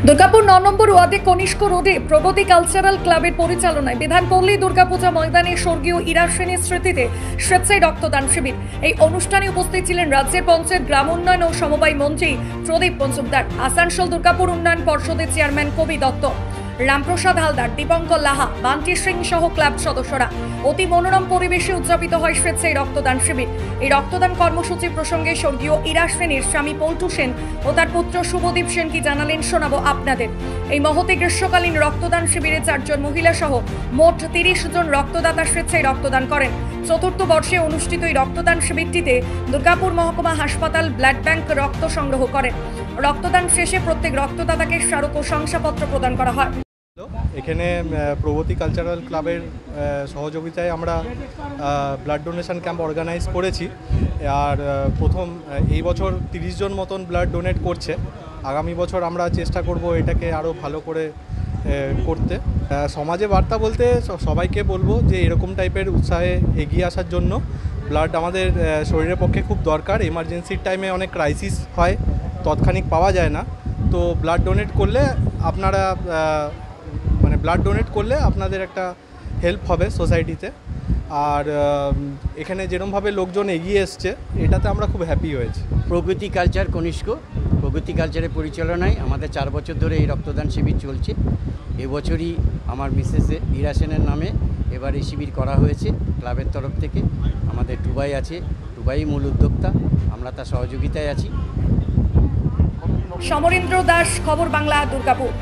দুর্গাপুর ৯ নম্বর ওয়ার্ডে কনিষ্ক রোডে প্রগতি কালচারাল ক্লাবের পরিচালনায় বিধানপল্লী দুর্গাপূজা ময়দানে স্বর্গীয় ইরা সেনের স্মৃতিতে স্বেচ্ছায় রক্তদান শিবির। এই অনুষ্ঠানে উপস্থিত ছিলেন রাজ্যের পঞ্চায়েত, গ্রাম উন্নয়ন ও সমবায় মন্ত্রী প্রদীপ মজুমদার, আসানসোল দুর্গাপুর উন্নয়ন পর্ষদের চেয়ারম্যান কবি দত্ত, রামপ্রসাদ হালদার, দীপঙ্কর লাহা, বান্টি সিং সহ ক্লাব সদস্যরা। অতি মনোরম পরিবেশে উদযাপিত হয় স্বেচ্ছায় রক্তদান শিবির। এই রক্তদান কর্মসূচি প্রসঙ্গে স্বর্গীয় ইরা সেনের স্বামী পল্টু সেন ও তার পুত্র শুভদীপ সেন কি জানালেন শোনাবো আপনাদের। এই মহতে গ্রীষ্মকালীন রক্তদান শিবিরে 4 জন মহিলা সহ মোট 30 জন রক্তদাতা স্বেচ্ছায় রক্তদান করেন। চতুর্থ বর্ষে অনুষ্ঠিত এই রক্তদান শিবিরটিতে দুর্গাপুর মহকুমা হাসপাতাল ব্লাড ব্যাংক রক্ত সংগ্রহ করেন। রক্তদান শেষে প্রত্যেক রক্তদাতাকে স্মারক ও শংসাপত্র প্রদান করা হয়। এখানে প্রগতি কালচারাল ক্লাবের সহযোগিতায় আমরা ব্লাড ডোনেশন ক্যাম্প অর্গানাইজ করেছি। আর প্রথম এই বছর 30 জন মতন ব্লাড ডোনেট করছে। আগামী বছর আমরা চেষ্টা করব এটাকে আরও ভালো করে করতে। সমাজে বার্তা বলতে সবাইকে বলবো যে এরকম টাইপের উৎসাহে এগিয়ে আসার জন্য। ব্লাড আমাদের শরীরের পক্ষে খুব দরকার। এমার্জেন্সির টাইমে অনেক ক্রাইসিস হয়, তৎক্ষণিক পাওয়া যায় না। তো ব্লাড ডোনেট করলে আপনারা ব্লাড ডোনেট করলে আপনাদের একটা হেল্প হবে সোসাইটিতে। আর এখানে যেরকমভাবে লোকজন এগিয়ে এসছে, এটাতে আমরা খুব হ্যাপি হয়েছি। প্রগতি কালচার কনিষ্ক, প্রগতি কালচারের পরিচালনায় আমাদের 4 বছর ধরে এই রক্তদান শিবির চলছে। এবছরই আমার মিসেস ইরা সেনের নামে এবার এই শিবির করা হয়েছে ক্লাবের তরফ থেকে। আমাদের টুবাই আছে, টুবাই মূল উদ্যোক্তা, আমরা তার সহযোগিতায় আছি। সমরেন্দ্র দাস, খবর বাংলা, দুর্গাপুর।